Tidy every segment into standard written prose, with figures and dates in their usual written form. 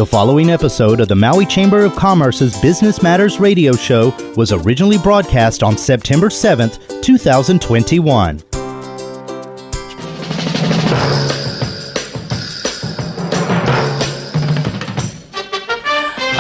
The following episode of the Maui Chamber of Commerce's Business Matters radio show was originally broadcast on September 7th, 2021.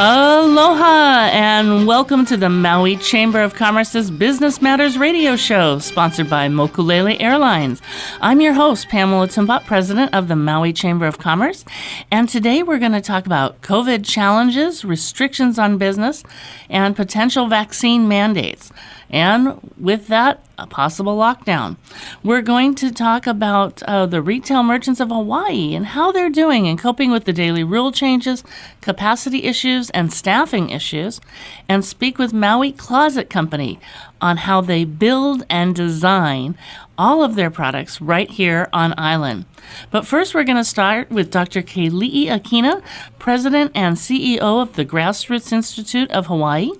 Aloha and welcome to the Maui Chamber of Commerce's Business Matters radio show, sponsored by Mokulele Airlines. I'm your host, Pamela Tumbot, president of the Maui Chamber of Commerce, and today we're going to talk about COVID challenges, restrictions on business, and potential vaccine mandates. And with that, a possible lockdown. We're going to talk about the retail merchants of Hawaii and how they're doing in coping with the daily rule changes, capacity issues, and staffing issues, and speak with Maui Closet Company on how they build and design all of their products right here on island. But first, we're going to start with Dr. Kelii Akina, President and CEO of the Grassroot Institute of Hawaii.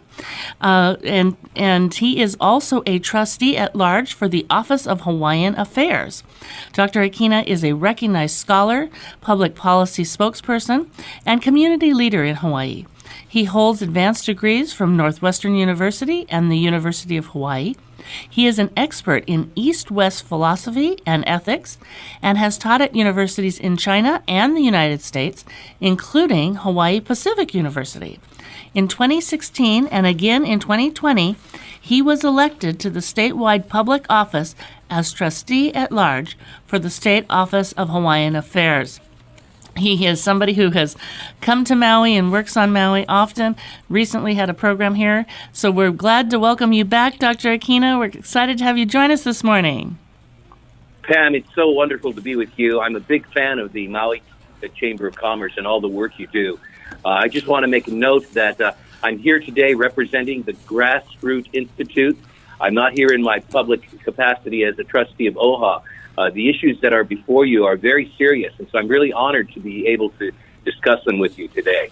And he is also a trustee at large for the Office of Hawaiian Affairs. Dr. Akina is a recognized scholar, public policy spokesperson, and community leader in Hawaii. He holds advanced degrees from Northwestern University and the University of Hawaii. He is an expert in East-West philosophy and ethics and has taught at universities in China and the United States, including Hawaii Pacific University. In 2016 and again in 2020, he was elected to the statewide public office as trustee at large for the State Office of Hawaiian Affairs. He is somebody who has come to Maui and works on Maui often, recently had a program here. So we're glad to welcome you back, Dr. Akina. We're excited to have you join us this morning. Pam, it's so wonderful to be with you. I'm a big fan of the Maui Chamber of Commerce and all the work you do. I just want to make a note that I'm here today representing the Grassroot Institute. I'm not here in my public capacity as a trustee of OHA. The issues that are before you are very serious, and so I'm really honored to be able to discuss them with you today.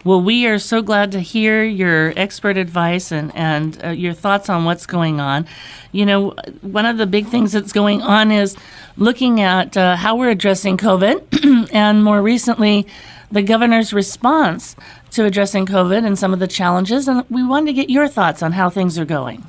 Well, we are so glad to hear your expert advice and your thoughts on what's going on. You know, one of the big things that's going on is looking at how we're addressing COVID, and more recently, the governor's response to addressing COVID and some of the challenges, and we wanted to get your thoughts on how things are going.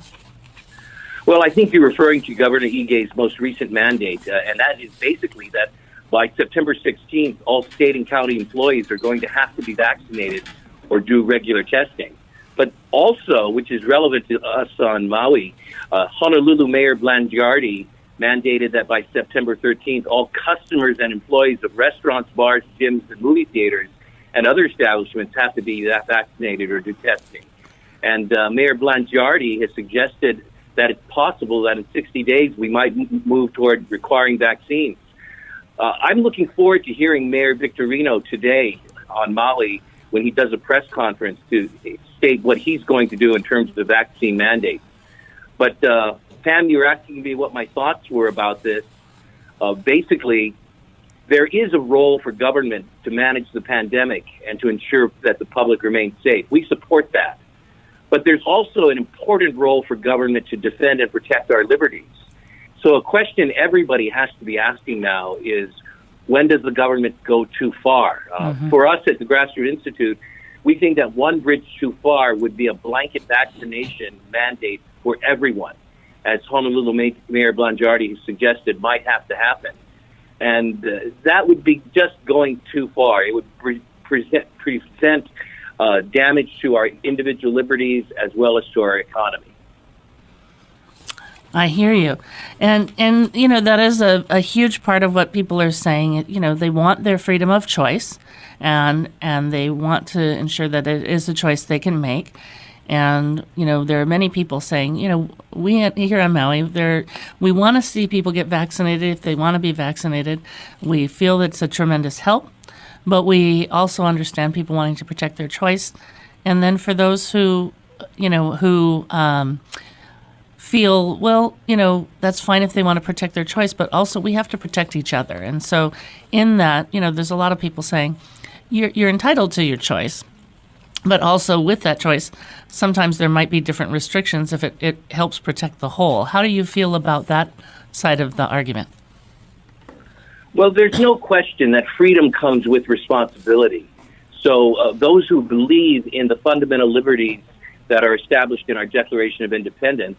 Well, I think you're referring to Governor Ige's most recent mandate, and that is basically that by September 16th, all state and county employees are going to have to be vaccinated or do regular testing. But also, which is relevant to us on Maui, Honolulu Mayor Blangiardi mandated that by September 13th, all customers and employees of restaurants, bars, gyms, and movie theaters and other establishments have to be vaccinated or do testing. And Mayor Blangiardi has suggested that it's possible that in 60 days we might move toward requiring vaccines. I'm looking forward to hearing Mayor Victorino today on Maui when he does a press conference to state what he's going to do in terms of the vaccine mandate. But Pam, you were asking me what my thoughts were about this. Basically, there is a role for government to manage the pandemic and to ensure that the public remains safe. We support that. But there's also an important role for government to defend and protect our liberties. So a question everybody has to be asking now is, when does the government go too far? For us at the Grassroot Institute, we think that one bridge too far would be a blanket vaccination mandate for everyone, as Honolulu Mayor Blangiardi has suggested might have to happen. And that would be just going too far. It would present damage to our individual liberties as well as to our economy. I hear you. And you know, that is a huge part of what people are saying. You know, they want their freedom of choice, and they want to ensure that it is a choice they can make. And, you know, there are many people saying, you know, we here on Maui, we want to see people get vaccinated if they want to be vaccinated. We feel it's a tremendous help, but we also understand people wanting to protect their choice. And then for those who feel, well, you know, that's fine if they want to protect their choice, but also we have to protect each other. And so in that, you know, there's a lot of people saying you're entitled to your choice. But also with that choice, sometimes there might be different restrictions if it helps protect the whole. How do you feel about that side of the argument? Well, there's no question that freedom comes with responsibility. So those who believe in the fundamental liberties that are established in our Declaration of Independence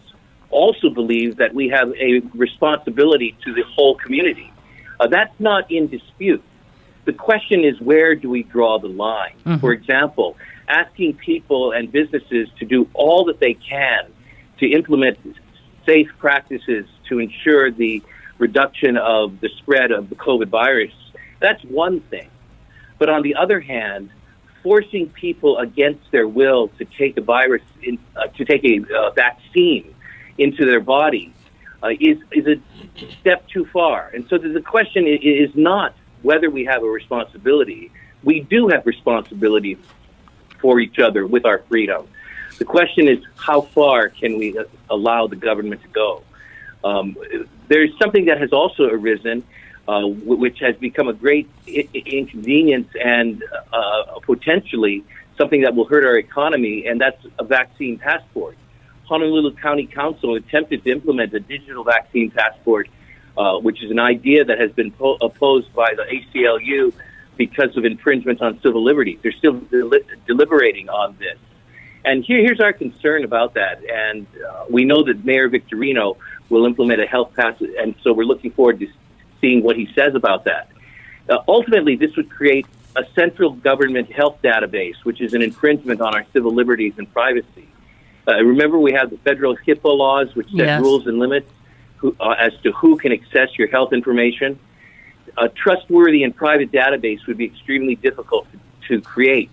also believe that we have a responsibility to the whole community. That's not in dispute. The question is, where do we draw the line? Mm-hmm. For example, asking people and businesses to do all that they can to implement safe practices to ensure the reduction of the spread of the COVID virus, that's one thing. But on the other hand, forcing people against their will to take a vaccine into their body is a step too far. And so the question is not whether we have a responsibility. We do have responsibility for each other with our freedom. The question is, how far can we allow the government to go? There's something that has also arisen, which has become a great inconvenience and potentially something that will hurt our economy, and that's a vaccine passport. Honolulu County Council attempted to implement a digital vaccine passport, which is an idea that has been opposed by the ACLU because of infringement on civil liberties. They're still deliberating on this. And here's our concern about that. And we know that Mayor Victorino will implement a health pass, and so we're looking forward to seeing what he says about that. Ultimately, this would create a central government health database, which is an infringement on our civil liberties and privacy. Remember, we have the federal HIPAA laws, which set rules and limits as to who can access your health information. A trustworthy and private database would be extremely difficult to create.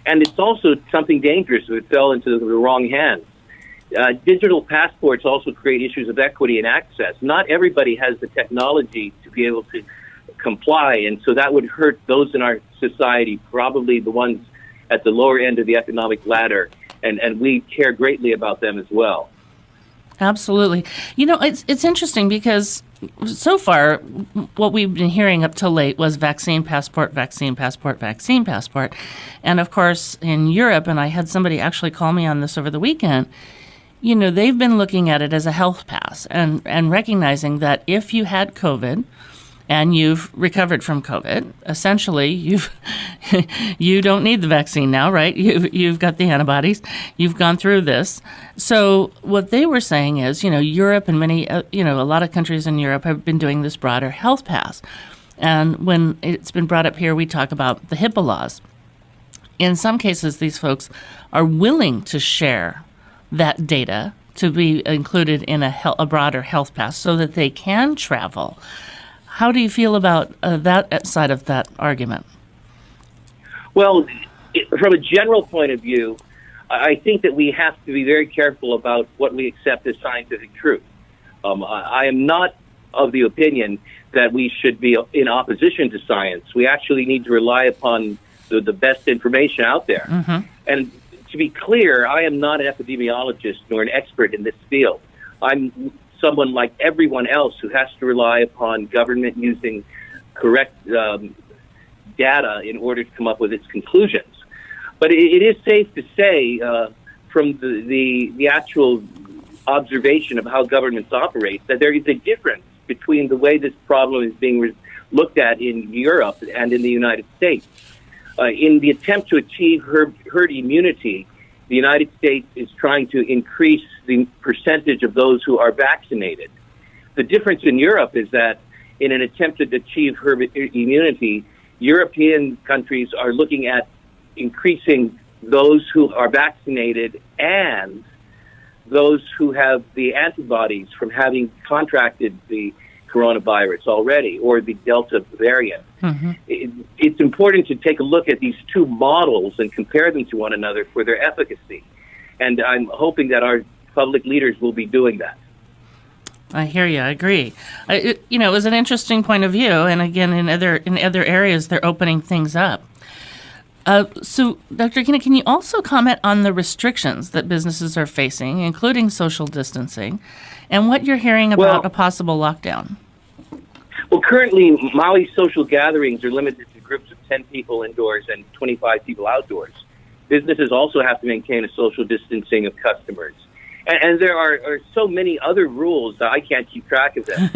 And it's also something dangerous if it fell into the wrong hands. Digital passports also create issues of equity and access. Not everybody has the technology to be able to comply, and so that would hurt those in our society, probably the ones at the lower end of the economic ladder, and we care greatly about them as well. Absolutely. You know, it's interesting because so far what we've been hearing up till late was vaccine passport, vaccine passport, vaccine passport. And of course, in Europe, and I had somebody actually call me on this over the weekend, you know, they've been looking at it as a health pass and recognizing that if you had COVID and you've recovered from COVID, essentially you don't need the vaccine now, right? You've got the antibodies. You've gone through this. So what they were saying is, you know, Europe and many, a lot of countries in Europe have been doing this broader health pass. And when it's been brought up here, we talk about the HIPAA laws. In some cases, these folks are willing to share that data to be included in a broader health pass so that they can travel. How do you feel about that side of that argument? Well, from a general point of view, I think that we have to be very careful about what we accept as scientific truth. I am not of the opinion that we should be in opposition to science. We actually need to rely upon the best information out there. Mm-hmm. And to be clear, I am not an epidemiologist nor an expert in this field. I'm someone like everyone else who has to rely upon government using correct data in order to come up with its conclusions. But it is safe to say from the actual observation of how governments operate that there is a difference between the way this problem is being looked at in Europe and in the United States. In the attempt to achieve herd immunity, the United States is trying to increase the percentage of those who are vaccinated. The difference in Europe is that in an attempt to achieve herd immunity, European countries are looking at increasing those who are vaccinated and those who have the antibodies from having contracted the coronavirus already or the Delta variant. Mm-hmm. It's important to take a look at these two models and compare them to one another for their efficacy. And I'm hoping that our public leaders will be doing that. I hear you. I agree. It was an interesting point of view. And again, in other areas, they're opening things up. So, Dr. Akina, can you also comment on the restrictions that businesses are facing, including social distancing, and what you're hearing about a possible lockdown? Well, currently, Maui social gatherings are limited to groups of 10 people indoors and 25 people outdoors. Businesses also have to maintain a social distancing of customers. And there are so many other rules that I can't keep track of them.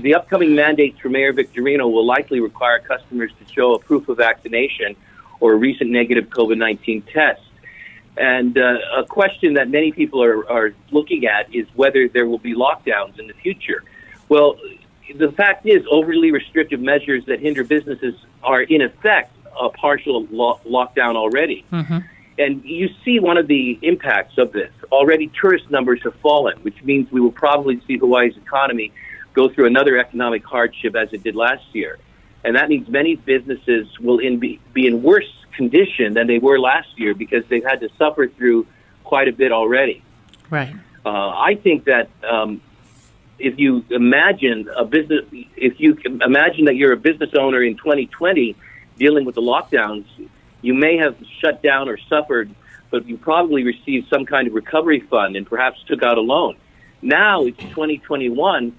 The upcoming mandates for Mayor Victorino will likely require customers to show a proof of vaccination or a recent negative COVID-19 test. And a question that many people are looking at is whether there will be lockdowns in the future. Well, the fact is, overly restrictive measures that hinder businesses are, in effect, a partial lockdown already. Mm-hmm. And you see one of the impacts of this. Already tourist numbers have fallen, which means we will probably see Hawaii's economy go through another economic hardship as it did last year. And that means many businesses will be in worse condition than they were last year because they've had to suffer through quite a bit already. Right. I think that if you imagine that you're a business owner in 2020 dealing with the lockdowns, you may have shut down or suffered, but you probably received some kind of recovery fund and perhaps took out a loan. Now it's 2021,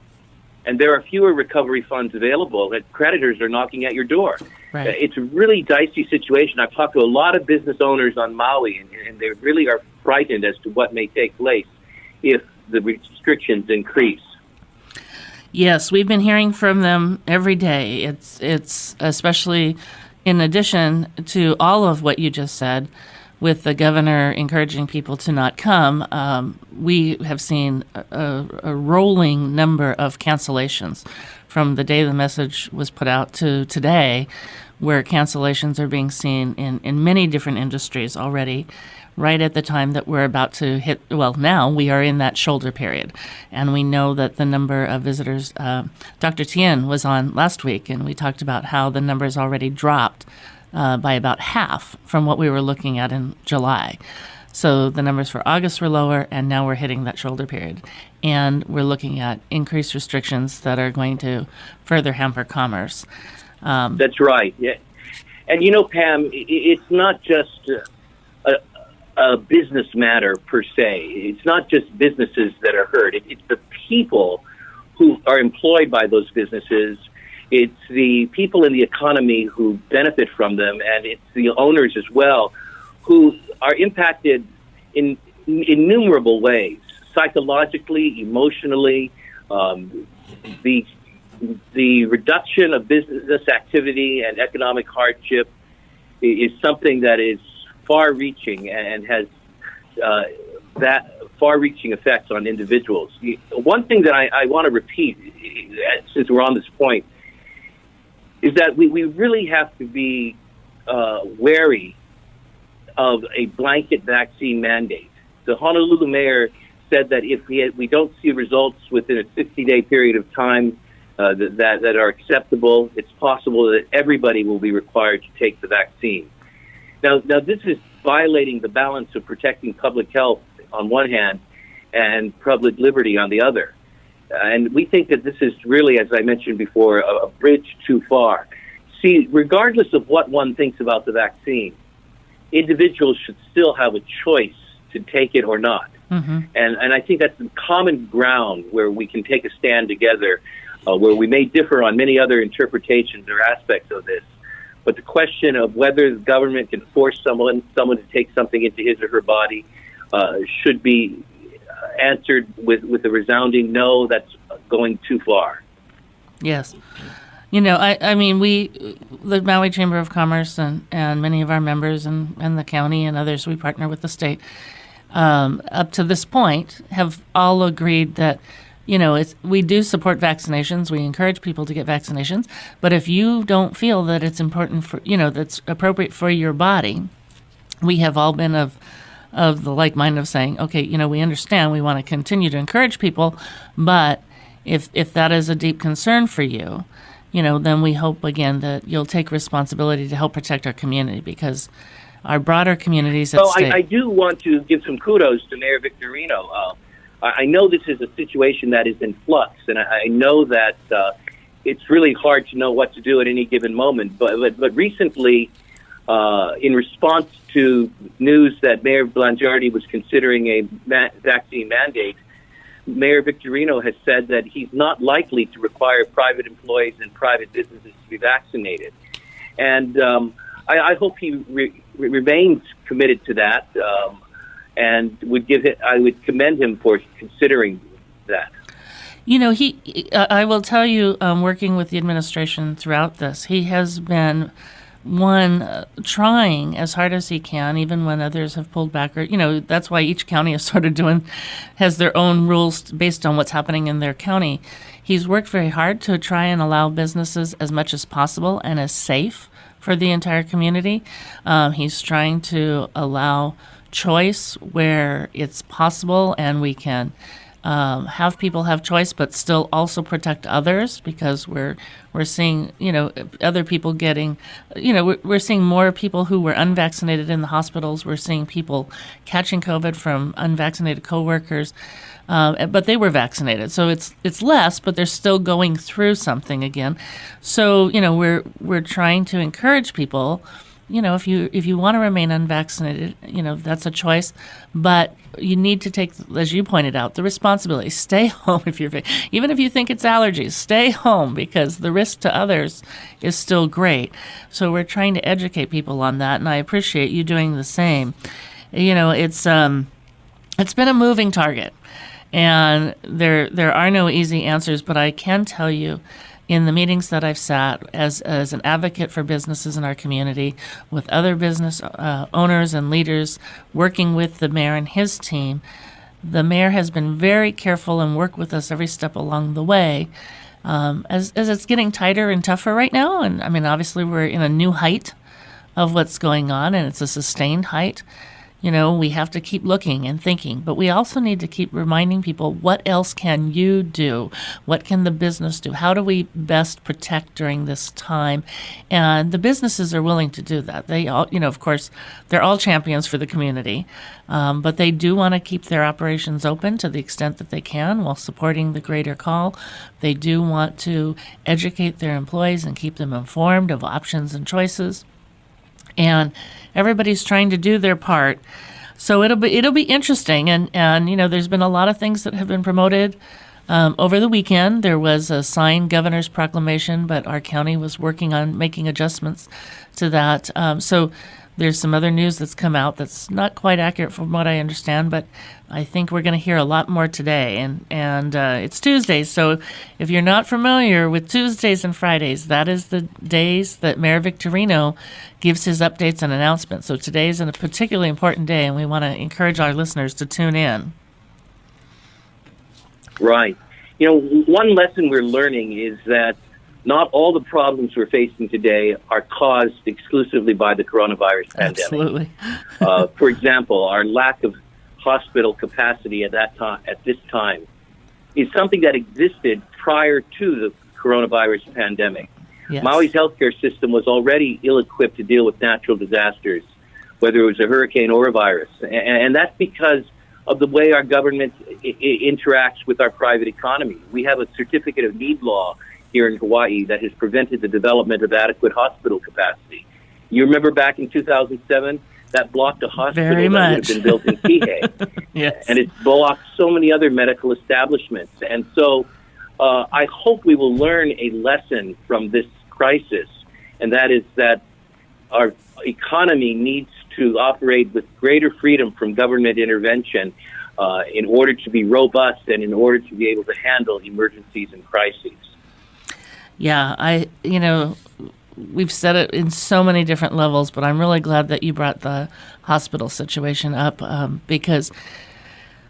and there are fewer recovery funds available, that creditors are knocking at your door. Right. It's a really dicey situation. I've talked to a lot of business owners on Maui, and they really are frightened as to what may take place if the restrictions increase. Yes, we've been hearing from them every day. It's especially in addition to all of what you just said, with the governor encouraging people to not come, we have seen a rolling number of cancellations from the day the message was put out to today, where cancellations are being seen in many different industries already, right at the time that we're about to hit, well, now we are in that shoulder period. And we know that the number of visitors, Dr. Tien was on last week, and we talked about how the numbers already dropped by about half from what we were looking at in July. So the numbers for August were lower, and now we're hitting that shoulder period. And we're looking at increased restrictions that are going to further hamper commerce. That's right. Yeah. And Pam, it's not just a business matter per se. It's not just businesses that are hurt. It's the people who are employed by those businesses. It's the people in the economy who benefit from them, and it's the owners as well, who are impacted in innumerable ways, psychologically, emotionally. The reduction of business activity and economic hardship is something that is far-reaching and has that far-reaching effects on individuals. One thing that I want to repeat, since we're on this point, is that we really have to be wary of a blanket vaccine mandate. The Honolulu mayor said that if we don't see results within a 60-day period of time that are acceptable, it's possible that everybody will be required to take the vaccine. Now this is violating the balance of protecting public health on one hand and public liberty on the other. And we think that this is really, as I mentioned before, a bridge too far. See, regardless of what one thinks about the vaccine, individuals should still have a choice to take it or not. Mm-hmm. And I think that's the common ground where we can take a stand together, where we may differ on many other interpretations or aspects of this. But the question of whether the government can force someone to take something into his or her body should be answered with a resounding no. That's going too far. Yes. I mean, the Maui Chamber of Commerce and many of our members and the county and others, we partner with the state, up to this point have all agreed that, we do support vaccinations. We encourage people to get vaccinations. But if you don't feel that it's important for, that's appropriate for your body, we have all been of the like mind of saying, okay, we understand, we want to continue to encourage people, but if that is a deep concern for you, then we hope, again, that you'll take responsibility to help protect our community, because our broader communities at stake. I do want to give some kudos to Mayor Victorino. I know this is a situation that is in flux, and I know that it's really hard to know what to do at any given moment. But recently, in response to news that Mayor Blangiardi was considering a vaccine mandate, Mayor Victorino has said that he's not likely to require private employees and private businesses to be vaccinated. And I hope he remains committed to that, and I would commend him for considering that. I will tell you, working with the administration throughout this, he has been trying as hard as he can, even when others have pulled back. Or, that's why each county is sort of has their own rules based on what's happening in their county. He's worked very hard to try and allow businesses as much as possible and as safe for the entire community. He's trying to allow choice where it's possible, and we can have people have choice, but still also protect others, because we're seeing, other people getting, we're seeing more people who were unvaccinated in the hospitals. We're seeing people catching COVID from unvaccinated coworkers, but they were vaccinated, so it's less, but they're still going through something again. So we're trying to encourage people. If you want to remain unvaccinated, that's a choice, but you need to take, as you pointed out, the responsibility. Stay home even if you think it's allergies, stay home, because the risk to others is still great. So we're trying to educate people on that, and I appreciate you doing the same. It's been a moving target, and there are no easy answers, but I can tell you, in the meetings that I've sat as an advocate for businesses in our community, with other business owners and leaders, working with the mayor and his team, the mayor has been very careful and worked with us every step along the way. As it's getting tighter and tougher right now, and I mean, obviously we're in a new height of what's going on, and it's a sustained height. We have to keep looking and thinking, but we also need to keep reminding people, what else can you do? What can the business do? How do we best protect during this time? And the businesses are willing to do that. They all, of course, they're all champions for the community, but they do want to keep their operations open to the extent that they can while supporting the greater call. They do want to educate their employees and keep them informed of options and choices. And everybody's trying to do their part, so it'll be interesting. And there's been a lot of things that have been promoted over the weekend. There was a signed governor's proclamation, but our county was working on making adjustments to that. So there's some other news that's come out that's not quite accurate from what I understand, but I think we're going to hear a lot more today. And it's Tuesdays, so if you're not familiar with Tuesdays and Fridays, that is the days that Mayor Victorino gives his updates and announcements. So today is a particularly important day, and we want to encourage our listeners to tune in. Right. One lesson we're learning is that not all the problems we're facing today are caused exclusively by the coronavirus pandemic. Absolutely. For example, our lack of hospital capacity at this time is something that existed prior to the coronavirus pandemic. Yes. Maui's healthcare system was already ill-equipped to deal with natural disasters, whether it was a hurricane or a virus. And that's because of the way our government interacts with our private economy. We have a certificate of need law here in Hawaii that has prevented the development of adequate hospital capacity. You remember back in 2007, that blocked a hospital that would have been built in Kihei. Yes. And it's blocked so many other medical establishments. And so I hope we will learn a lesson from this crisis, and that is that our economy needs to operate with greater freedom from government intervention in order to be robust and in order to be able to handle emergencies and crises. Yeah, we've said it in so many different levels, but I'm really glad that you brought the hospital situation up because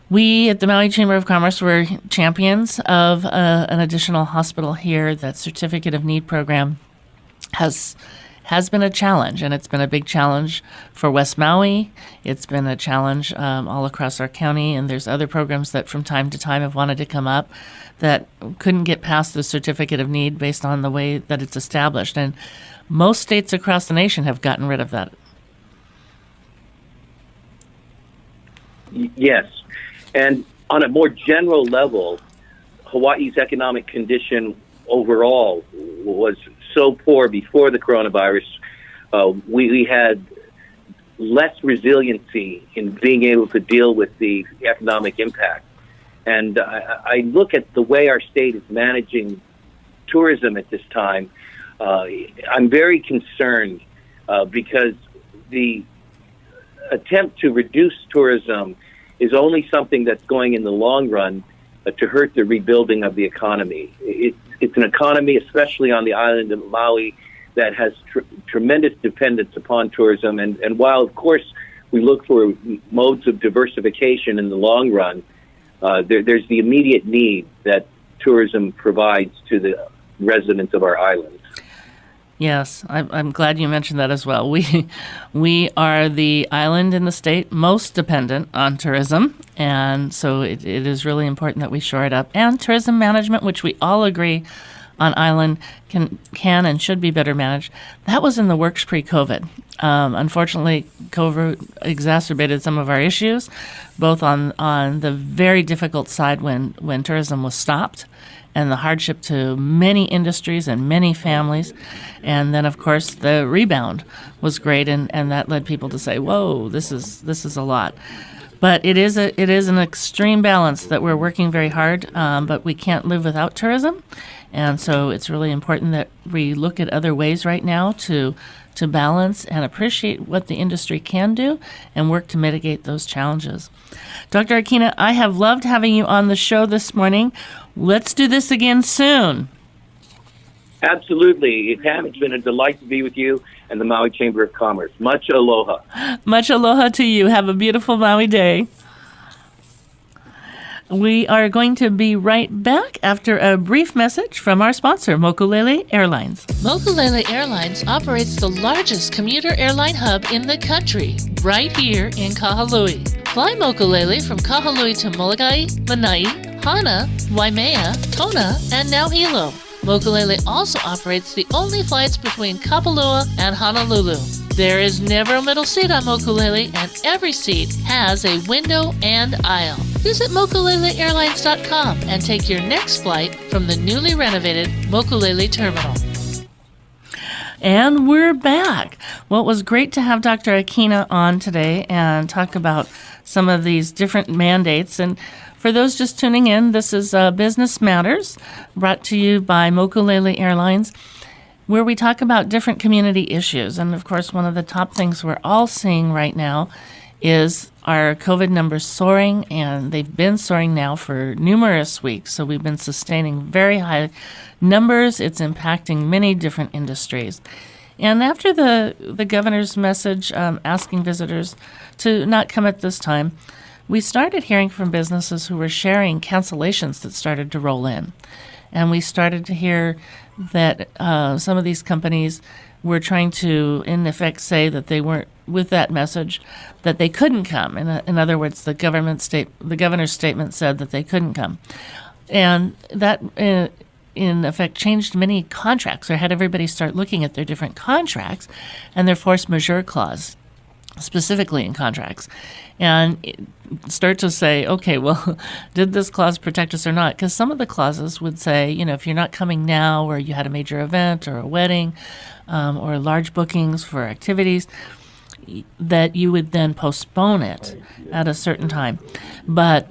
we at the Maui Chamber of Commerce were champions of an additional hospital here. That Certificate of Need program has been a challenge, and it's been a big challenge for West Maui. It's been a challenge all across our county, and there's other programs that from time to time have wanted to come up that couldn't get past the Certificate of Need based on the way that it's established. And most states across the nation have gotten rid of that. Yes. And on a more general level, Hawaii's economic condition overall was so poor before the coronavirus. We had less resiliency in being able to deal with the economic impact. And I look at the way our state is managing tourism at this time. I'm very concerned because the attempt to reduce tourism is only something that's going in the long run to hurt the rebuilding of the economy. It's an economy, especially on the island of Maui, that has tremendous dependence upon tourism. And while, of course, we look for modes of diversification in the long run, there's the immediate need that tourism provides to the residents of our islands. Yes, I'm glad you mentioned that as well. We are the island in the state most dependent on tourism, and so it is really important that we shore it up. And tourism management, which we all agree on island can and should be better managed. That was in the works pre-COVID. Unfortunately, COVID exacerbated some of our issues, both on the very difficult side when tourism was stopped, and the hardship to many industries and many families. And then, of course, the rebound was great, and that led people to say, whoa, this is a lot. But it is an extreme balance that we're working very hard, but we can't live without tourism. And so it's really important that we look at other ways right now to balance and appreciate what the industry can do and work to mitigate those challenges. Dr. Akina, I have loved having you on the show this morning. Let's do this again soon. Absolutely. Pam, it's been a delight to be with you and the Maui Chamber of Commerce. Much aloha. Much aloha to you. Have a beautiful Maui day. We are going to be right back after a brief message from our sponsor, Mokulele Airlines. Mokulele Airlines operates the largest commuter airline hub in the country, right here in Kahului. Fly Mokulele from Kahului to Molokai, Lanai, Hana, Waimea, Kona, and now Hilo. Mokulele also operates the only flights between Kapalua and Honolulu. There is never a middle seat on Mokulele, and every seat has a window and aisle. Visit mokuleleairlines.com and take your next flight from the newly renovated Mokulele Terminal. And we're back. Well, it was great to have Dr. Akina on today and talk about some of these different mandates. And for those just tuning in, this is Business Matters, brought to you by Mokulele Airlines, where we talk about different community issues. And of course, one of the top things we're all seeing right now is our COVID numbers soaring, and they've been soaring now for numerous weeks. So we've been sustaining very high numbers. It's impacting many different industries. And after the governor's message asking visitors to not come at this time, we started hearing from businesses who were sharing cancellations that started to roll in. And we started to hear that some of these companies were trying to, in effect, say that they weren't, with that message, that they couldn't come. In other words, the governor's statement said that they couldn't come. And that, in effect, changed many contracts, or had everybody start looking at their different contracts and their force majeure clause, specifically in contracts, and start to say, okay, well, did this clause protect us or not? Because some of the clauses would say, if you're not coming now, or you had a major event or a wedding or large bookings for activities, that you would then postpone it at a certain time. But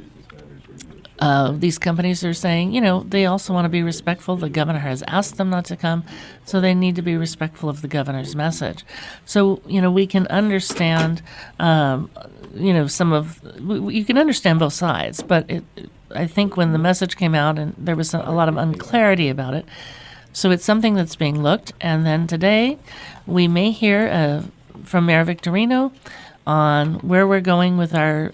these companies are saying, they also want to be respectful. The governor has asked them not to come, so they need to be respectful of the governor's message. So, we can understand, you can understand both sides, but I think when the message came out and there was a lot of unclarity about it, so it's something that's being looked. And then today we may hear from Mayor Victorino on where we're going with our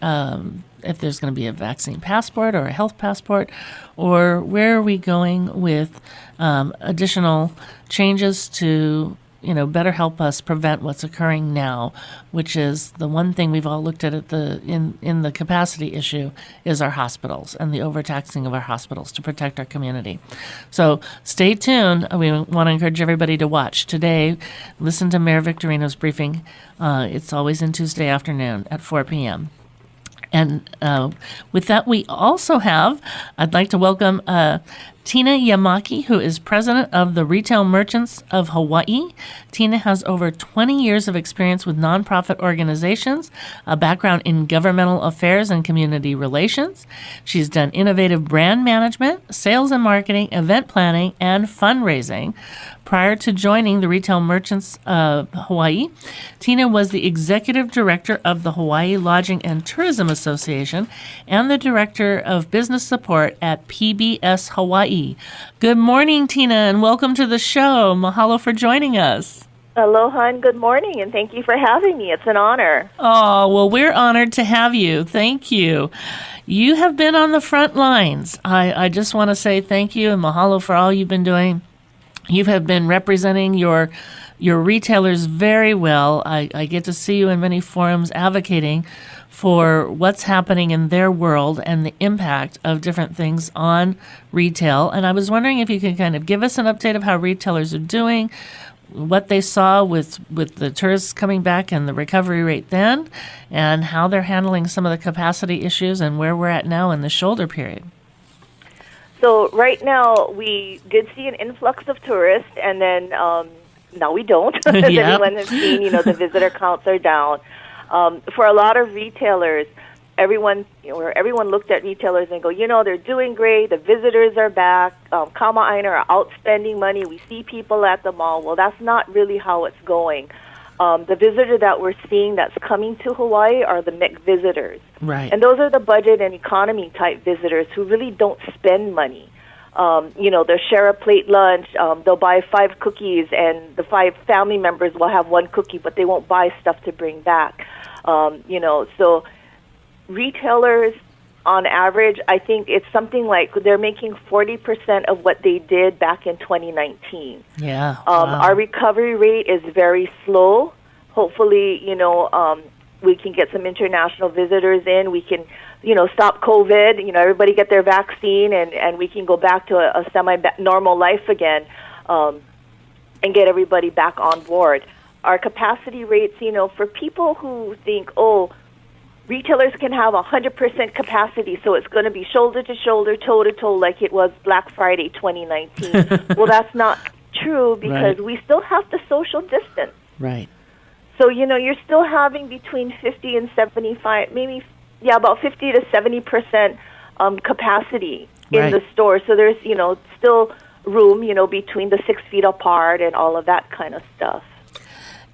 if there's going to be a vaccine passport or a health passport, or where are we going with additional changes to, better help us prevent what's occurring now, which is the one thing we've all looked at in the capacity issue is our hospitals and the overtaxing of our hospitals to protect our community. So stay tuned. We want to encourage everybody to watch today. Listen to Mayor Victorino's briefing. It's always in Tuesday afternoon at 4 p.m. And with that, we also I'd like to welcome Tina Yamaki, who is president of the Retail Merchants of Hawaii. Tina has over 20 years of experience with nonprofit organizations, a background in governmental affairs and community relations. She's done innovative brand management, sales and marketing, event planning, and fundraising. Prior to joining the Retail Merchants of Hawaii, Tina was the executive director of the Hawaii Lodging and Tourism Association and the director of business support at PBS Hawaii, Hawaii. Good morning, Tina, and welcome to the show. Mahalo for joining us. Aloha and good morning, and thank you for having me. It's an honor. Oh, well, we're honored to have you. Thank you. You have been on the front lines. I just want to say thank you and mahalo for all you've been doing. You have been representing your retailers very well. I get to see you in many forums advocating for what's happening in their world and the impact of different things on retail. And I was wondering if you could kind of give us an update of how retailers are doing, what they saw with the tourists coming back and the recovery rate then, and how they're handling some of the capacity issues and where we're at now in the shoulder period. So right now, we did see an influx of tourists, and then now we don't. As anyone has seen, the visitor counts are down. For a lot of retailers, everyone looked at retailers and go, they're doing great. The visitors are back. Kama'aina are outspending money. We see people at the mall. Well, that's not really how it's going. The visitor that we're seeing that's coming to Hawaii are the MIC visitors. Right. And those are the budget and economy type visitors who really don't spend money. They'll share a plate lunch. They'll buy 5 cookies, and the 5 family members will have 1 cookie, but they won't buy stuff to bring back. So retailers, on average, I think it's something like they're making 40% of what they did back in 2019. Yeah. Wow. Our recovery rate is very slow. Hopefully, we can get some international visitors in. We can, stop COVID. Everybody get their vaccine, and we can go back to a semi-normal life again, and get everybody back on board. Our capacity rates, for people who think, retailers can have 100% capacity, so it's going to be shoulder to shoulder, toe to toe, like it was Black Friday 2019. Well, that's not true because we still have to social distance. Right. So, you're still having between 50 and 75, about 50 to 70% capacity in the store. So there's, still room, between the 6 feet apart and all of that kind of stuff.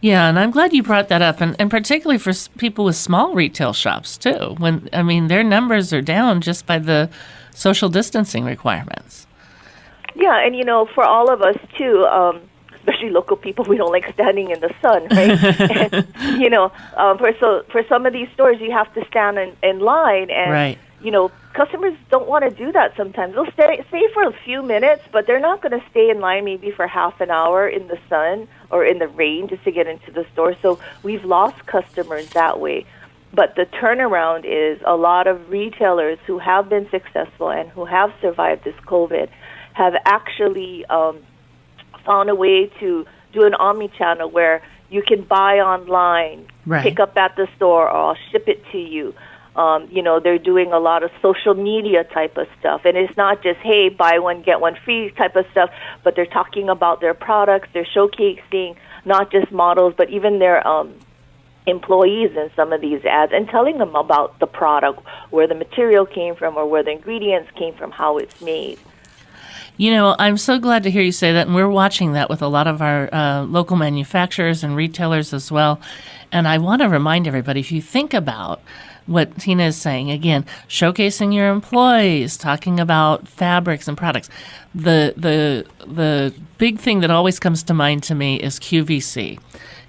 Yeah, and I'm glad you brought that up, and particularly for people with small retail shops, too. Their numbers are down just by the social distancing requirements. Yeah, and, for all of us, too, especially local people, we don't like standing in the sun, right? And, for some of these stores, you have to stand in line, and, customers don't want to do that sometimes. They'll stay for a few minutes, but they're not going to stay in line maybe for half an hour in the sun or in the rain just to get into the store. So we've lost customers that way. But the turnaround is a lot of retailers who have been successful and who have survived this COVID have actually found a way to do an omni-channel where you can buy online, pick up at the store, or I'll ship it to you. They're doing a lot of social media type of stuff. And it's not just, hey, buy one, get one free type of stuff, but they're talking about their products. They're showcasing not just models, but even their employees in some of these ads and telling them about the product, where the material came from or where the ingredients came from, how it's made. I'm so glad to hear you say that, and we're watching that with a lot of our local manufacturers and retailers as well. And I want to remind everybody, if you think about what Tina is saying, again, showcasing your employees, talking about fabrics and products, the big thing that always comes to mind to me is QVC.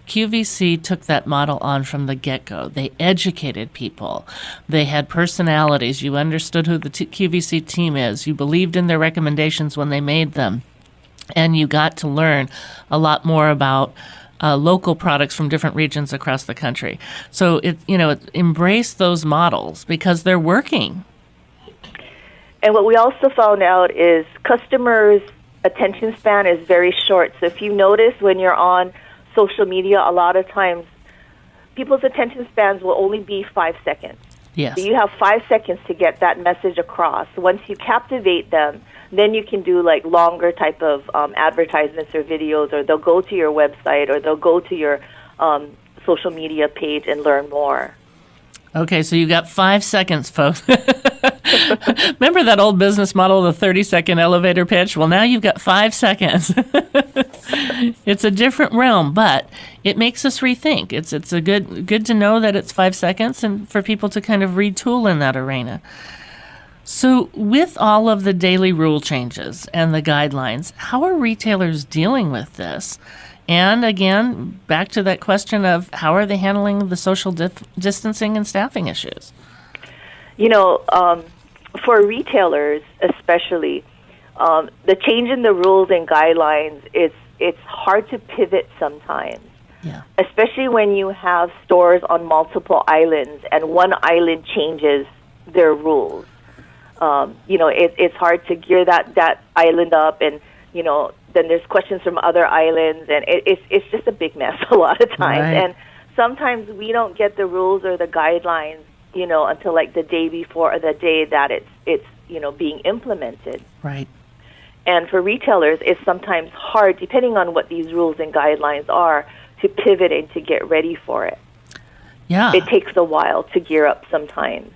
QVC took that model on from the get-go. They educated people. They had personalities. You understood who the QVC team is. You believed in their recommendations when they made them. And you got to learn a lot more about local products from different regions across the country. So, embrace those models because they're working. And what we also found out is customers' attention span is very short. So if you notice when you're on social media, a lot of times people's attention spans will only be 5 seconds. Yes. So you have 5 seconds to get that message across. Once you captivate them, then you can do like longer type of advertisements or videos, or they'll go to your website or they'll go to your social media page and learn more. Okay, so you got 5 seconds, folks. Remember that old business model, the 30-second elevator pitch? Well, now you've got 5 seconds. It's a different realm, but it makes us rethink. It's a good to know that it's 5 seconds and for people to kind of retool in that arena. So with all of the daily rule changes and the guidelines, how are retailers dealing with this? And again, back to that question of how are they handling the social distancing and staffing issues? For retailers especially, the change in the rules and guidelines, it's hard to pivot sometimes. Yeah. Especially when you have stores on multiple islands and one island changes their rules. It's hard to gear that island up, and then there's questions from other islands, and it's just a big mess a lot of times. Right. And sometimes we don't get the rules or the guidelines, until like the day before or the day that it's being implemented. Right. And for retailers, it's sometimes hard, depending on what these rules and guidelines are, to pivot and to get ready for it. Yeah. It takes a while to gear up sometimes.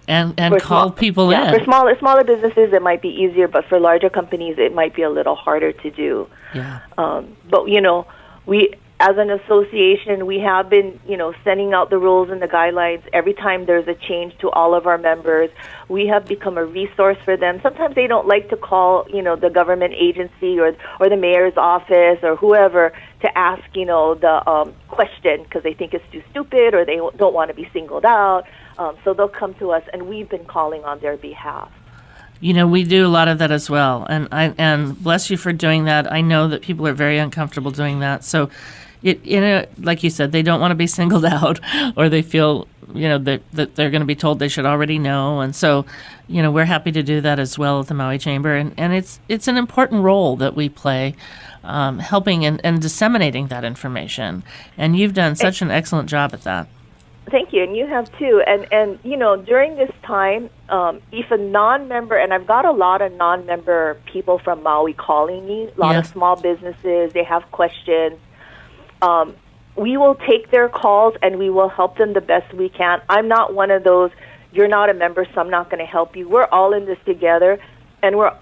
And call people in. For smaller businesses, it might be easier, but for larger companies, it might be a little harder to do. Yeah. But we, as an association, we have been, sending out the rules and the guidelines every time there's a change to all of our members. We have become a resource for them. Sometimes they don't like to call, the government agency or the mayor's office or whoever to ask, the question because they think it's too stupid or they don't want to be singled out. So they'll come to us, and we've been calling on their behalf. We do a lot of that as well, and bless you for doing that. I know that people are very uncomfortable doing that. So, like you said, they don't want to be singled out, or they feel that they're going to be told they should already know. And so, we're happy to do that as well at the Maui Chamber, and it's an important role that we play, helping and disseminating that information. And you've done such an excellent job at that. Thank you, and you have too. And during this time, if a non-member, and I've got a lot of non-member people from Maui calling me, a lot of small businesses, they have questions. We will take their calls and we will help them the best we can. I'm not one of those, you're not a member, so I'm not going to help you. We're all in this together, and we're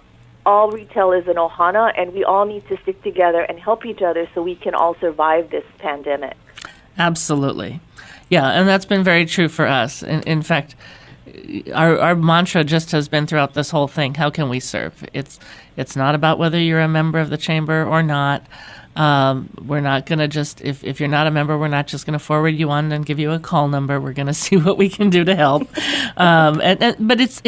all retailers in Ohana, and we all need to stick together and help each other so we can all survive this pandemic. Absolutely. Yeah, and that's been very true for us. In fact, our mantra just has been throughout this whole thing, how can we serve? It's not about whether you're a member of the chamber or not. We're not going to just, if you're not a member, we're not just going to forward you on and give you a call number. We're going to see what we can do to help. But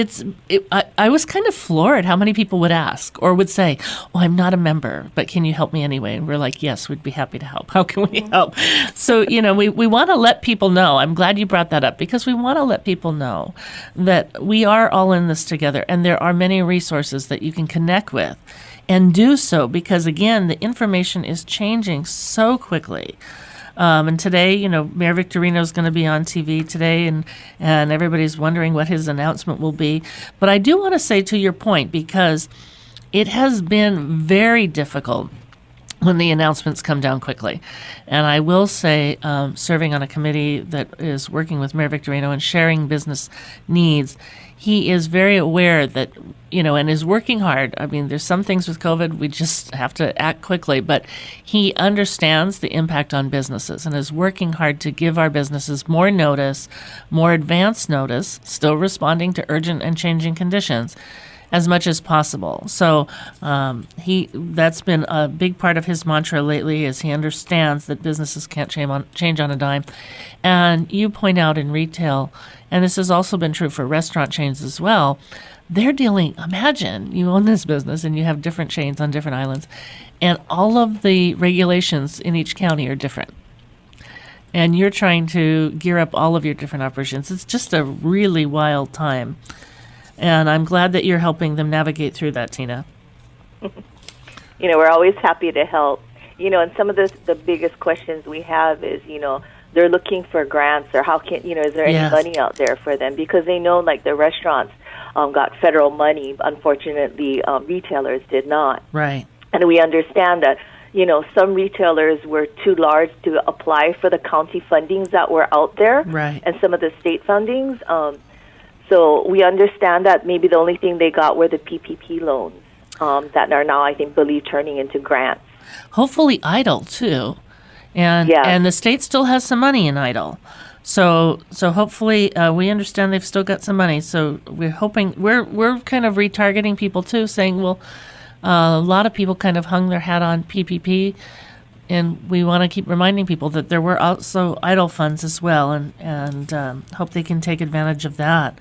I was kind of floored how many people would ask or would say, oh, I'm not a member, but can you help me anyway? And we're like, yes, we'd be happy to help. How can we help? So, we want to let people know. I'm glad you brought that up because we want to let people know that we are all in this together, and there are many resources that you can connect with. And do so because, again, the information is changing so quickly. And today, Mayor Victorino is going to be on TV today, and everybody's wondering what his announcement will be. But I do want to say to your point, because it has been very difficult when the announcements come down quickly. And I will say, serving on a committee that is working with Mayor Victorino and sharing business needs, he is very aware that, and is working hard. I mean, there's some things with COVID, we just have to act quickly, but he understands the impact on businesses and is working hard to give our businesses more notice, more advanced notice, still responding to urgent and changing conditions as much as possible. So that's been a big part of his mantra lately, is he understands that businesses can't change on a dime. And you point out in retail, and this has also been true for restaurant chains as well, they're dealing, imagine you own this business and you have different chains on different islands, and all of the regulations in each county are different. And you're trying to gear up all of your different operations. It's just a really wild time. And I'm glad that you're helping them navigate through that, Tina. We're always happy to help. And some of the biggest questions we have is, they're looking for grants, or how can, is there any money out there for them? Because they know, like, the restaurants got federal money. Unfortunately, retailers did not. Right. And we understand that, some retailers were too large to apply for the county fundings that were out there. Right. And some of the state fundings. So we understand that maybe the only thing they got were the PPP loans that are now, I think, turning into grants. Hopefully idle, too. And the state still has some money in idle. So hopefully we understand they've still got some money. So we're hoping we're kind of retargeting people too, saying, well, a lot of people kind of hung their hat on PPP, and we want to keep reminding people that there were also idle funds as well, and hope they can take advantage of that.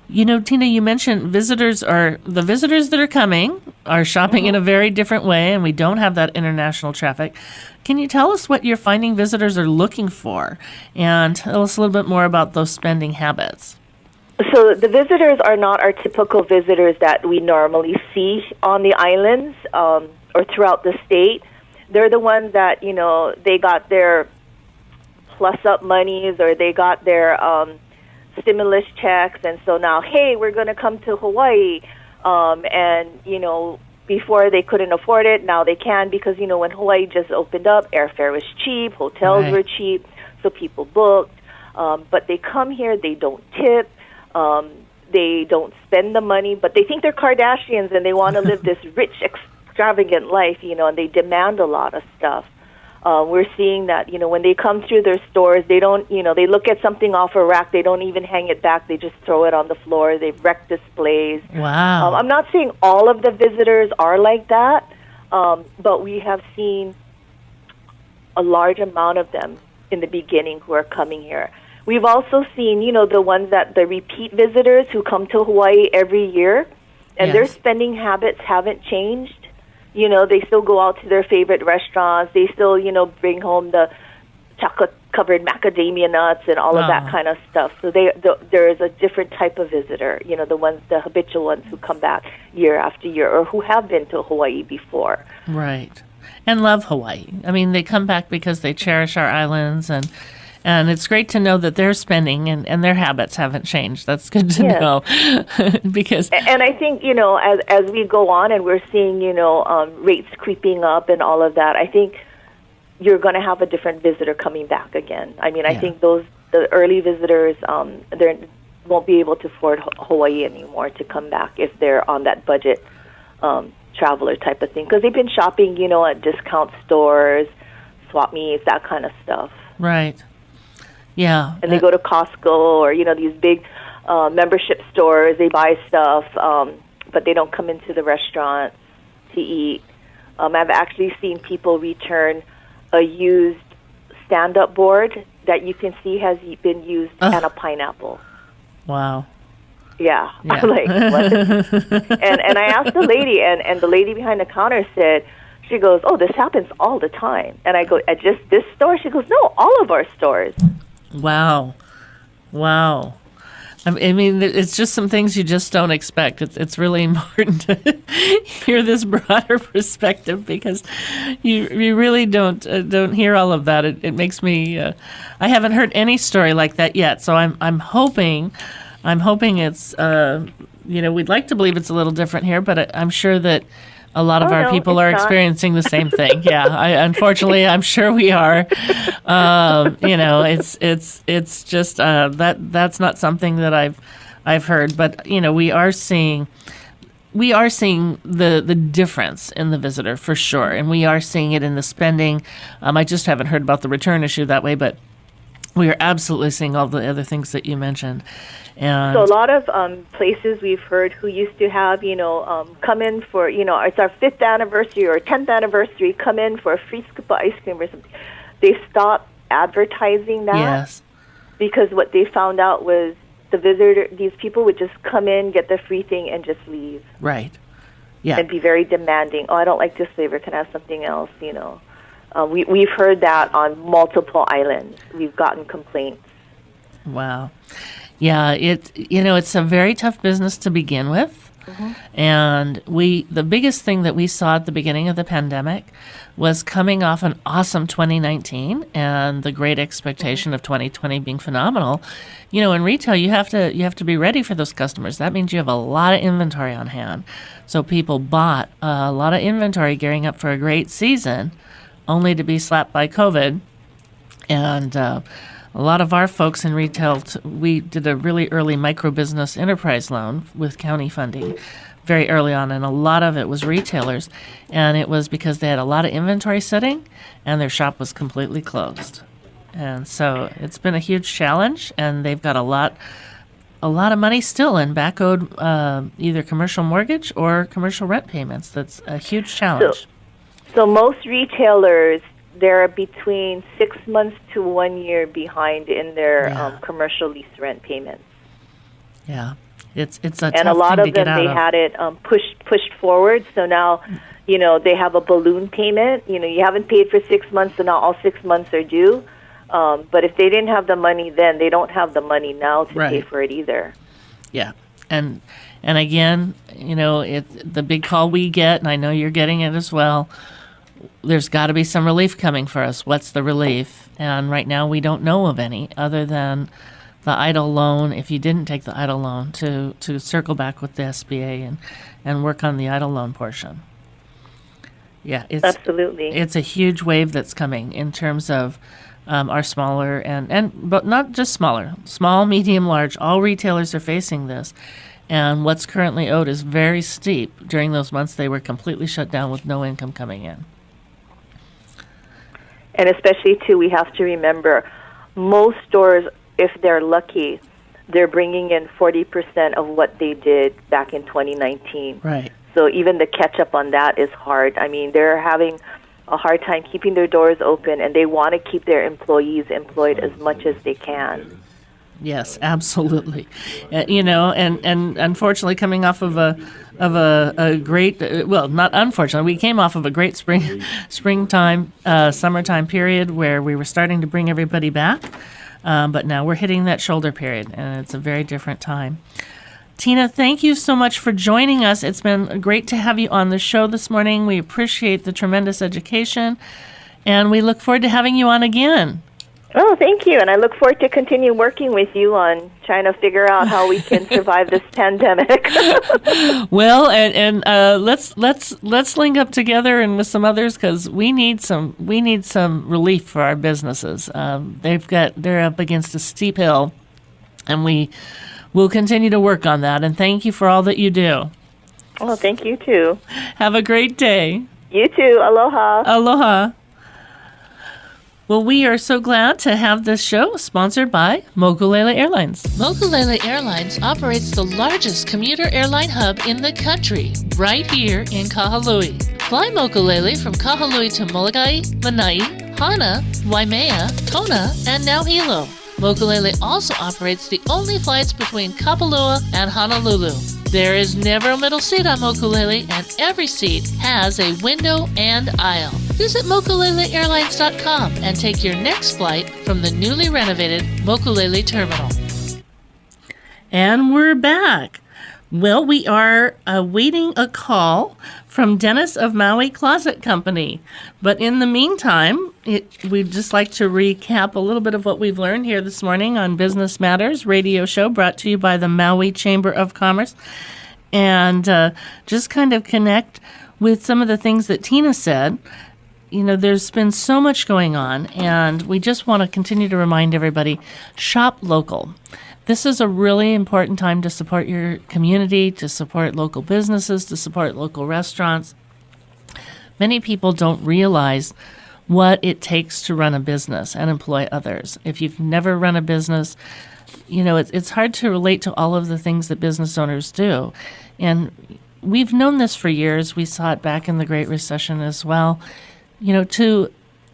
You know, Tina, you mentioned the visitors that are coming are shopping in a very different way, and we don't have that international traffic. Can you tell us what you're finding visitors are looking for, and tell us a little bit more about those spending habits? So the visitors are not our typical visitors that we normally see on the islands or throughout the state. They're the ones that, you know, they got their plus-up monies or they got their stimulus checks, and so now, hey, we're going to come to Hawaii, and, you know, before they couldn't afford it, now they can because, you know, when Hawaii just opened up, airfare was cheap, hotels were cheap, so people booked, but they come here, they don't tip, they don't spend the money, but they think they're Kardashians and they want to live this rich, extravagant life, you know, and they demand a lot of stuff. We're seeing that, you know, when they come through their stores, they don't, you know, they look at something off a rack, they don't even hang it back, they just throw it on the floor, they wreck displays. Wow. I'm not saying all of the visitors are like that, but we have seen a large amount of them in the beginning who are coming here. We've also seen, you know, the repeat visitors who come to Hawaii every year, and their spending habits haven't changed. You know, they still go out to their favorite restaurants. They still, you know, bring home the chocolate-covered macadamia nuts and all of that kind of stuff. So there is a different type of visitor, you know, the habitual ones who come back year after year or who have been to Hawaii before. Right. And love Hawaii. I mean, they come back because they cherish our islands, and it's great to know that they're spending and their habits haven't changed. That's good to know. Because and I think, you know, as we go on and we're seeing, you know, rates creeping up and all of that, I think you're going to have a different visitor coming back again. I mean, I think the early visitors, they won't be able to afford Hawaii anymore to come back if they're on that budget traveler type of thing. Because they've been shopping, you know, at discount stores, swap meets, that kind of stuff. Right. Yeah. And they go to Costco or, you know, these big membership stores. They buy stuff, but they don't come into the restaurant to eat. I've actually seen people return a used stand-up board that you can see has been used and a pineapple. Wow. Yeah. I'm like, what? And I asked the lady, and the lady behind the counter said, she goes, oh, this happens all the time. And I go, at just this store? She goes, no, all of our stores. Wow. I mean, it's just some things you just don't expect. It's really important to hear this broader perspective because you really don't hear all of that. It makes me. I haven't heard any story like that yet, so I'm hoping it's. You know, we'd like to believe it's a little different here, but I'm sure that a lot of our people are experiencing the same thing. Yeah, unfortunately, I'm sure we are. You know, it's just that's not something that I've heard. But you know, we are seeing the difference in the visitor for sure, and we are seeing it in the spending. I just haven't heard about the return issue that way, but we are absolutely seeing all the other things that you mentioned. And so a lot of places we've heard who used to have, you know, come in for, you know, it's our 5th anniversary or 10th anniversary, come in for a free scoop of ice cream or something. They stopped advertising that because what they found out was these people would just come in, get the free thing, and just leave. Right. Yeah. And be very demanding. Oh, I don't like this flavor. Can I have something else? You know. We've heard that on multiple islands. We've gotten complaints. Wow. Yeah, it's a very tough business to begin with. Mm-hmm. And the biggest thing that we saw at the beginning of the pandemic was coming off an awesome 2019 and the great expectation of 2020 being phenomenal. You know, in retail, you have to be ready for those customers. That means you have a lot of inventory on hand. So people bought a lot of inventory gearing up for a great season, only to be slapped by COVID. And a lot of our folks in retail, we did a really early micro-business enterprise loan with county funding. very early on, and a lot of it was retailers, and it was because they had a lot of inventory sitting, and their shop was completely closed. And so it's been a huge challenge, and they've got a lot of money still in back owed either commercial mortgage or commercial rent payments. That's a huge challenge. So most retailers, they're between 6 months to 1 year behind in their commercial lease rent payments. Yeah, it's a tough and a lot thing of to them get they out had it pushed forward. So now, they have a balloon payment. You haven't paid for 6 months, so now all 6 months are due. But if they didn't have the money then, they don't have the money now to pay for it either. Yeah, and again, the big call we get, and I know you're getting it as well. There's got to be some relief coming for us. What's the relief? And right now we don't know of any other than the EIDL loan. If you didn't take the EIDL loan, to circle back with the SBA and work on the EIDL loan portion. Yeah, absolutely. It's a huge wave that's coming in terms of our smaller but not just smaller, small, medium, large. All retailers are facing this, and what's currently owed is very steep. During those months, they were completely shut down with no income coming in. And especially, too, we have to remember, most stores, if they're lucky, they're bringing in 40% of what they did back in 2019. Right. So even the catch-up on that is hard. I mean, they're having a hard time keeping their doors open, and they want to keep their employees employed as much as they can. Yes, absolutely. And unfortunately, coming off of a great, not unfortunately, we came off of a great springtime, summertime period where we were starting to bring everybody back, but now we're hitting that shoulder period, and it's a very different time. Tina, thank you so much for joining us. It's been great to have you on the show this morning. We appreciate the tremendous education, and we look forward to having you on again. Oh, thank you. And I look forward to continue working with you on trying to figure out how we can survive this pandemic. Well, and let's link up together and with some others, because we need some relief for our businesses. They're up against a steep hill, and we'll continue to work on that. And thank you for all that you do. Oh, thank you too. Have a great day. You too. Aloha. Aloha. Well, we are so glad to have this show sponsored by Mokulele Airlines. Mokulele Airlines operates the largest commuter airline hub in the country, right here in Kahului. Fly Mokulele from Kahului to Molokai, Lanai, Hana, Waimea, Kona, and now Hilo. Mokulele also operates the only flights between Kapalua and Honolulu. There is never a middle seat on Mokulele, and every seat has a window and aisle. Visit mokuleleairlines.com and take your next flight from the newly renovated Mokulele Terminal. And we're back. Well, we are awaiting a call from Dennis of Maui Closet Company. But in the meantime, we'd just like to recap a little bit of what we've learned here this morning on Business Matters radio show, brought to you by the Maui Chamber of Commerce, and just kind of connect with some of the things that Tina said. There's been so much going on, and we just want to continue to remind everybody, shop local. This is a really important time to support your community, to support local businesses, to support local restaurants. Many people don't realize what it takes to run a business and employ others. If you've never run a business, it's hard to relate to all of the things that business owners do. And we've known this for years. We saw it back in the Great Recession as well. To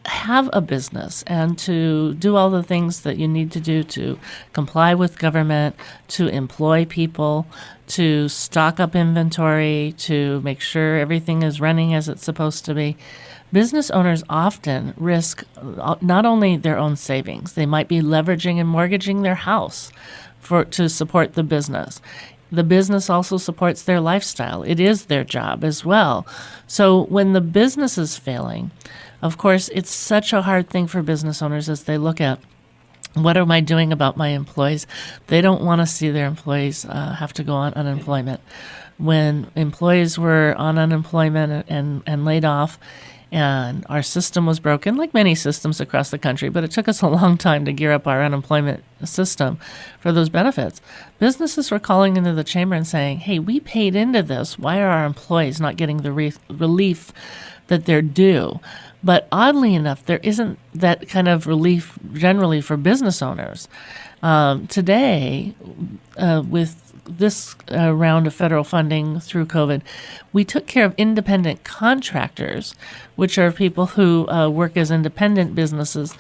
have a business and to do all the things that you need to do to comply with government, to employ people, to stock up inventory, to make sure everything is running as it's supposed to be. Business owners often risk not only their own savings, they might be leveraging and mortgaging their house to support the business. The business also supports their lifestyle. It is their job as well. So when the business is failing, of course, it's such a hard thing for business owners as they look at, what am I doing about my employees? They don't want to see their employees have to go on unemployment. When employees were on unemployment and laid off, And our system was broken, like many systems across the country, but it took us a long time to gear up our unemployment system for those benefits. Businesses were calling into the chamber and saying, hey, we paid into this. Why are our employees not getting the relief that they're due? But oddly enough, there isn't that kind of relief generally for business owners. Today, with this round of federal funding through COVID, we took care of independent contractors, which are people who work as independent businesses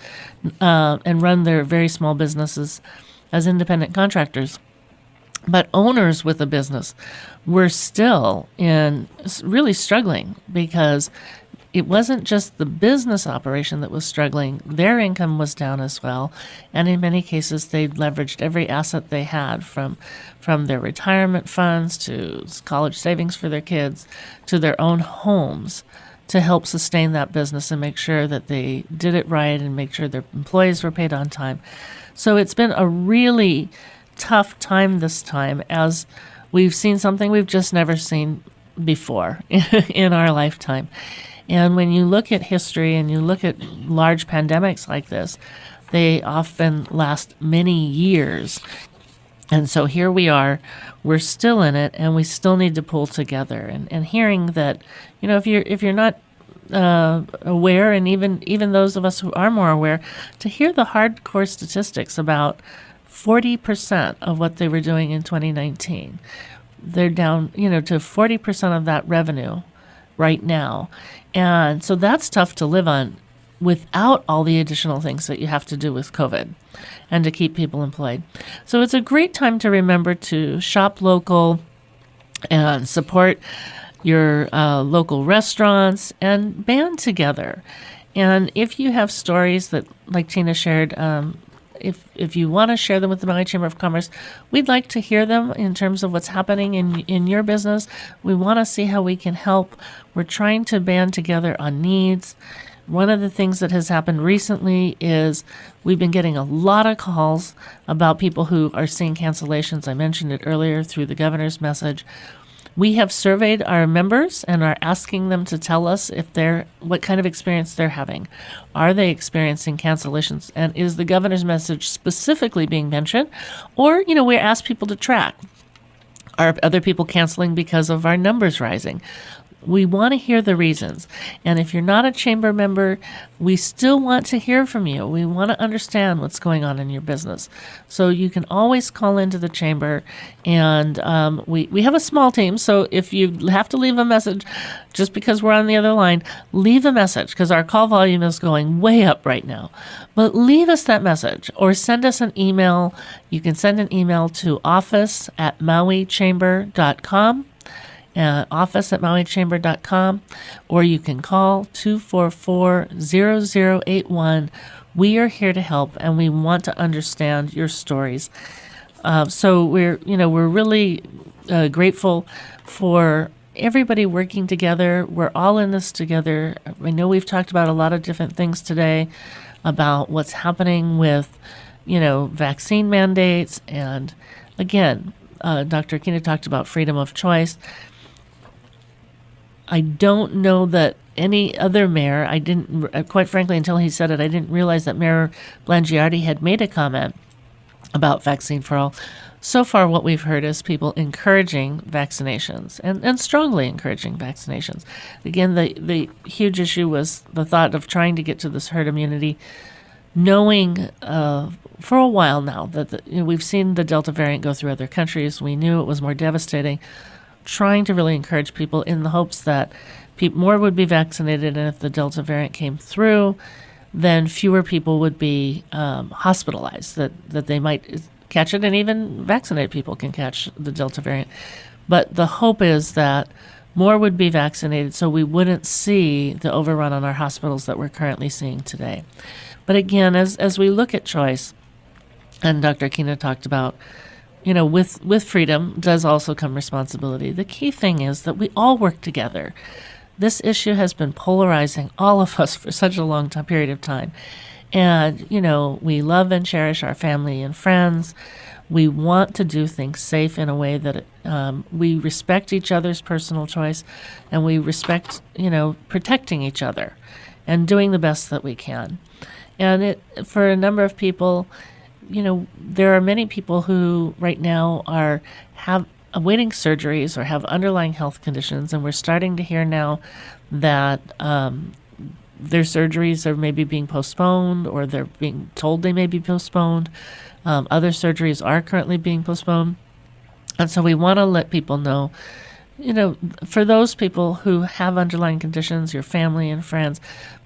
and run their very small businesses as independent contractors. But owners with a business were still really struggling because it wasn't just the business operation that was struggling. Their income was down as well. And in many cases, they leveraged every asset they had from their retirement funds to college savings for their kids to their own homes to help sustain that business and make sure that they did it right and make sure their employees were paid on time. So it's been a really tough time this time, as we've seen something we've just never seen before in our lifetime. And when you look at history and you look at large pandemics like this, they often last many years. And so here we are, we're still in it, and we still need to pull together. And hearing that, if you're not aware, and even those of us who are more aware, to hear the hardcore statistics about 40% of what they were doing in 2019, they're down, to 40% of that revenue right now. And so that's tough to live on without all the additional things that you have to do with COVID and to keep people employed. So it's a great time to remember to shop local and support your local restaurants and band together. And if you have stories that, like Tina shared, if you want to share them with the Maui Chamber of Commerce, we'd like to hear them in terms of what's happening in your business. We want to see how we can help. We're trying to band together on needs. One of the things that has happened recently is we've been getting a lot of calls about people who are seeing cancellations. I mentioned it earlier through the governor's message. We have surveyed our members and are asking them to tell us what kind of experience they're having. Are they experiencing cancellations? And is the governor's message specifically being mentioned? Or, we ask people to track. Are other people canceling because of our numbers rising? We want to hear the reasons. And if you're not a chamber member, we still want to hear from you. We want to understand what's going on in your business. So you can always call into the chamber. And we have a small team. So if you have to leave a message, just because we're on the other line, leave a message, because our call volume is going way up right now. But leave us that message or send us an email. You can send an email to office@mauichamber.com. office@mauichamber.com, or you can call 244-0081. We are here to help, and we want to understand your stories. So we're really grateful for everybody working together. We're all in this together. I know we've talked about a lot of different things today about what's happening with, vaccine mandates. And again, Dr. Akina talked about freedom of choice. I don't know that any other mayor, quite frankly, until he said it, I didn't realize that Mayor Blangiardi had made a comment about vaccine for all. So far, what we've heard is people encouraging vaccinations and strongly encouraging vaccinations. Again, the huge issue was the thought of trying to get to this herd immunity, knowing for a while now that we've seen the Delta variant go through other countries. We knew it was more devastating. Trying to really encourage people in the hopes that more would be vaccinated, and if the Delta variant came through, then fewer people would be hospitalized, that they might catch it, and even vaccinated people can catch the Delta variant. But the hope is that more would be vaccinated so we wouldn't see the overrun on our hospitals that we're currently seeing today. But again, as we look at choice, and Dr. Akina talked about, with freedom does also come responsibility. The key thing is that we all work together. This issue has been polarizing all of us for such a long period of time. And, we love and cherish our family and friends. We want to do things safe in a way that we respect each other's personal choice, and we respect, protecting each other and doing the best that we can. And for a number of people, there are many people who right now have awaiting surgeries or have underlying health conditions, and we're starting to hear now that their surgeries are maybe being postponed, or they're being told they may be postponed. Other surgeries are currently being postponed. And so we want to let people know, for those people who have underlying conditions, your family and friends,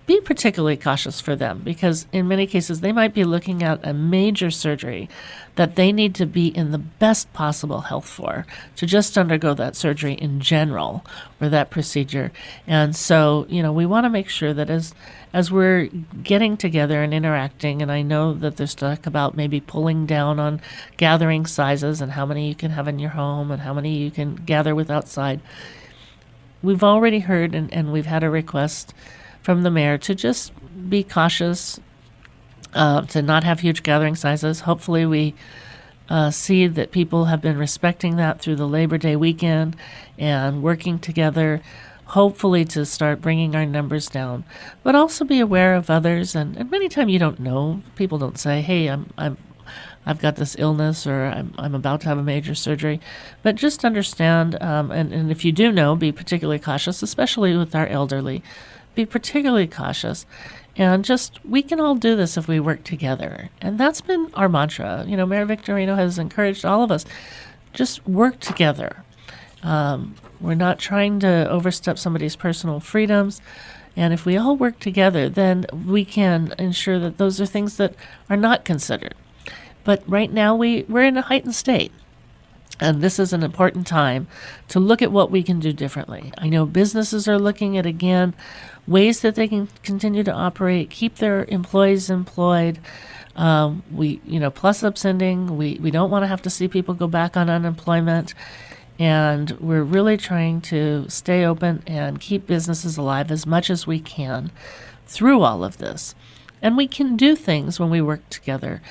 be particularly cautious for them, because in many cases they might be looking at a major surgery that they need to be in the best possible health for, to just undergo that surgery in general or that procedure. And so, we want to make sure that as we're getting together and interacting, and I know that there's talk about maybe pulling down on gathering sizes and how many you can have in your home and how many you can gather with outside. We've already heard and we've had a request from the mayor to just be cautious, to not have huge gathering sizes. Hopefully we see that people have been respecting that through the Labor Day weekend and working together, hopefully to start bringing our numbers down. But also be aware of others, and many times you don't know. People don't say, hey, I've got this illness, or I'm about to have a major surgery. But just understand, and if you do know, be particularly cautious, especially with our elderly. Be particularly cautious, and we can all do this if we work together. And that's been our mantra. Mayor Victorino has encouraged all of us, just work together. We're not trying to overstep somebody's personal freedoms. And if we all work together, then we can ensure that those are things that are not considered. But right now we're in a heightened state. And this is an important time to look at what we can do differently. I know businesses are looking at, again, ways that they can continue to operate, keep their employees employed. Plus upsending, we don't want to have to see people go back on unemployment. And we're really trying to stay open and keep businesses alive as much as we can through all of this. And we can do things when we work together.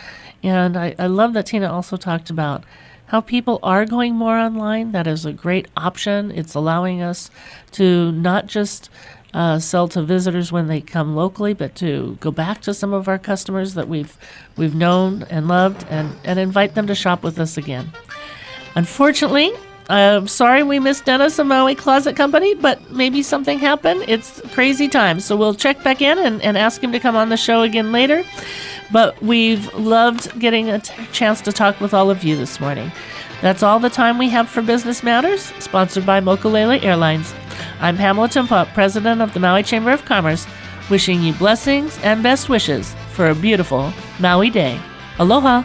And I love that Tina also talked about how people are going more online. That is a great option. It's allowing us to not just sell to visitors when they come locally, but to go back to some of our customers that we've known and loved, and invite them to shop with us again. Unfortunately, I'm sorry we missed Dennis of Maui Closet Company, but maybe something happened. It's crazy times, so we'll check back in and ask him to come on the show again later. But we've loved getting a chance to talk with all of you this morning. That's all the time we have for Business Matters, sponsored by Mokulele Airlines. I'm Pamela Tumpop, president of the Maui Chamber of Commerce, wishing you blessings and best wishes for a beautiful Maui day. Aloha!